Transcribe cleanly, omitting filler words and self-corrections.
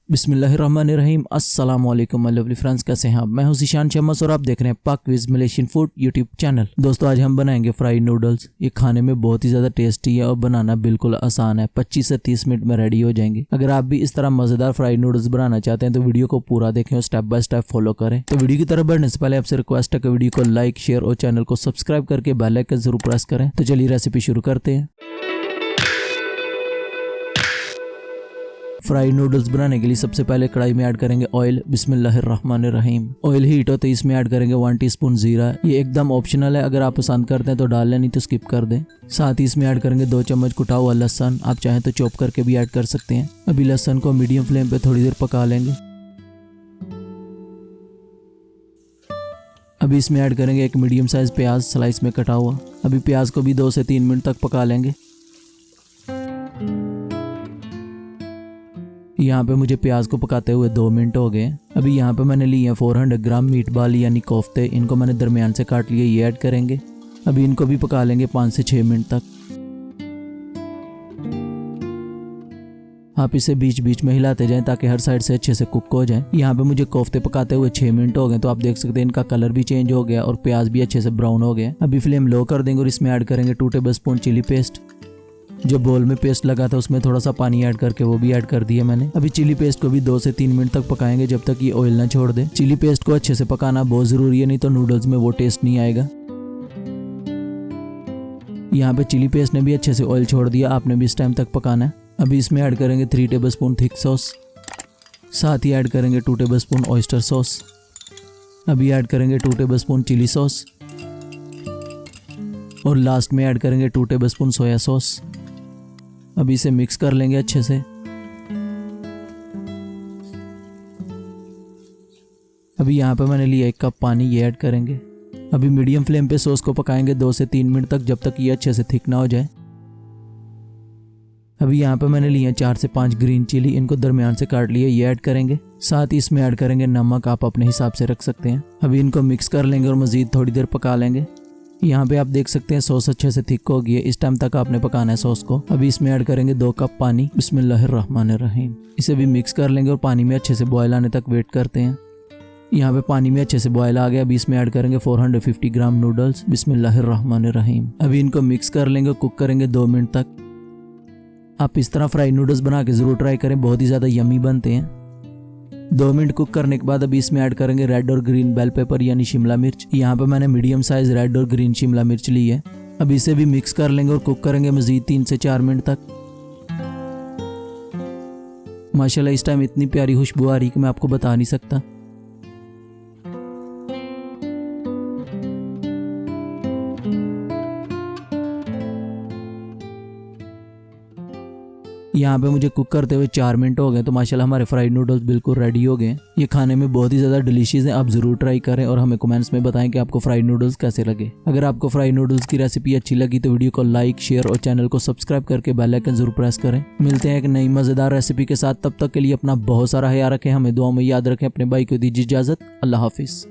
बिस्मिल्लाहिर्रहमानिर्रहीम। अस्सलाम वालेकुम माय लवली फ्रेंड्स, कैसे हैं आप? मैं हूं ज़ीशान शम्स और आप देख रहे हैं पाक विज मलेशियन फूड यूट्यूब चैनल। दोस्तों, आज हम बनाएंगे फ्राइड नूडल्स। ये खाने में बहुत ही ज़्यादा टेस्टी है और बनाना बिल्कुल आसान है। 25 से 30 मिनट में रेडी हो जाएंगे। अगर आप भी इस तरह मज़ेदार फ्राइड नूडल्स बनाना चाहते हैं तो वीडियो को पूरा देखें और स्टेप बाय स्टेप फॉलो करें। तो वीडियो की तरफ बढ़ने से पहले आपसे रिक्वेस्ट है कि वीडियो को लाइक, शेयर और चैनल को सब्सक्राइब करके बेल आइकन जरूर प्रेस करें। तो चलिए रेसिपी शुरू करते हैं। फ्राइड नूडल्स बनाने के लिए सबसे पहले कढ़ाई में ऐड करेंगे ऑयल। बिस्मिल्लाहिर्रहमानिर्रहीम। ऑयल हीट होते ही इसमें ऐड करेंगे 1 टीस्पून जीरा। ये एकदम ऑप्शनल है, अगर आप पसंद करते हैं तो डाल लें, नहीं तो स्किप कर दें। साथ ही इसमें ऐड करेंगे 2 चम्मच कुटा हुआ लहसुन। आप चाहें तो चॉप करके भी ऐड कर सकते हैं। अभी लहसुन को मीडियम फ्लेम पे थोड़ी देर पका लेंगे। अभी इसमें ऐड करेंगे एक मीडियम साइज प्याज स्लाइस में कटा हुआ। अभी प्याज को भी 2 से 3 मिनट तक पका लेंगे। यहाँ पे मुझे प्याज को पकाते हुए 2 मिनट हो गए। अभी यहाँ पे मैंने लिए 400 ग्राम मीट बाल यानी कोफ्ते। इनको मैंने दरमियान से काट लिए, ये ऐड करेंगे। अभी इनको भी पका लेंगे 5 से 6 मिनट तक। आप इसे बीच बीच में हिलाते जाएं ताकि हर साइड से अच्छे से कुक हो जाए। यहाँ पे मुझे कोफ्ते पकाते हुए 6 मिनट हो गए, तो आप देख सकते हैं इनका कलर भी चेंज हो गया और प्याज भी अच्छे से ब्राउन हो गया। अभी फ्लेम लो कर देंगे और इसमें ऐड करेंगे 2 टेबलस्पून चिली पेस्ट। जो बोल में पेस्ट लगा था उसमें थोड़ा सा पानी ऐड करके वो भी ऐड कर दिया मैंने। अभी चिली पेस्ट को भी 2 से 3 मिनट तक पकाएंगे जब तक ये ऑयल ना छोड़ दे। चिली पेस्ट को अच्छे से पकाना बहुत जरूरी है, नहीं तो नूडल्स में वो टेस्ट नहीं आएगा। यहाँ पे चिली पेस्ट ने भी अच्छे से ऑयल छोड़ दिया, आपने भी इस टाइम तक पकाना है। अभी इसमें ऐड करेंगे 3 टेबलस्पून थिक सॉस। साथ ही ऐड करेंगे 2 टेबलस्पून ऑयस्टर सॉस। अभी ऐड करेंगे 2 टेबलस्पून चिली सॉस और लास्ट में ऐड करेंगे 2 टेबलस्पून सोया सॉस। अभी इसे मिक्स कर लेंगे अच्छे से। अभी यहाँ पे मैंने लिया 1 कप पानी, ये ऐड करेंगे। अभी मीडियम फ्लेम पे सॉस को पकाएंगे 2 से 3 मिनट तक, जब तक ये अच्छे से थिक ना हो जाए। अभी यहाँ पे मैंने लिए 4 से 5 ग्रीन चिली, इनको दरमियान से काट लिए, ये ऐड करेंगे। साथ ही इसमें ऐड करेंगे नमक, आप अपने हिसाब से रख सकते हैं। अभी इनको मिक्स कर लेंगे और मजीद थोड़ी देर पका लेंगे। यहाँ पे आप देख सकते हैं सॉस अच्छे से थिक हो गई है, इस टाइम तक आपने पकाना है सॉस को। अभी इसमें ऐड करेंगे 2 कप पानी। बिस्मिल्लाहिर्रहमानिर्रहीम। इसे भी मिक्स कर लेंगे और पानी में अच्छे से बॉयल आने तक वेट करते हैं। यहाँ पे पानी में अच्छे से बॉयल आ गया। अभी इसमें ऐड करेंगे 450 ग्राम नूडल्स। बिस्मिल्लाहिर्रहमानिर्रहीम। अभी इनको मिक्स कर लेंगे, कुक करेंगे 2 मिनट तक। आप इस तरह फ्राइड नूडल्स बना के जरूर ट्राई करें, बहुत ही ज्यादा यमी बनते हैं। 2 मिनट कुक करने के बाद अभी इसमें ऐड करेंगे रेड और ग्रीन बेल पेपर यानी शिमला मिर्च। यहाँ पे मैंने मीडियम साइज रेड और ग्रीन शिमला मिर्च ली है। अभी इसे भी मिक्स कर लेंगे और कुक करेंगे मजीद 3 से 4 मिनट तक। माशाल्लाह इस टाइम इतनी प्यारी खुशबू आ रही कि मैं आपको बता नहीं सकता। यहाँ पे मुझे कुक करते हुए 4 मिनट हो गए, तो माशाल्लाह हमारे फ्राइड नूडल्स बिल्कुल रेडी हो गए। ये खाने में बहुत ही ज़्यादा डिलीशियस है, आप ज़रूर ट्राई करें और हमें कमेंट्स में बताएं कि आपको फ्राइड नूडल्स कैसे लगे। अगर आपको फ्राइड नूडल्स की रेसिपी अच्छी लगी तो वीडियो को लाइक, शेयर और चैनल को सब्सक्राइब करके बेल आइकन जरूर प्रेस करें। मिलते हैं एक नई मज़ेदार रेसिपी के साथ, तब तक के लिए अपना बहुत सारा ख्याल रखें, हमें दुआ में याद रखें। अपने भाई को दीजिए इजाज़त। अल्लाह हाफिज़।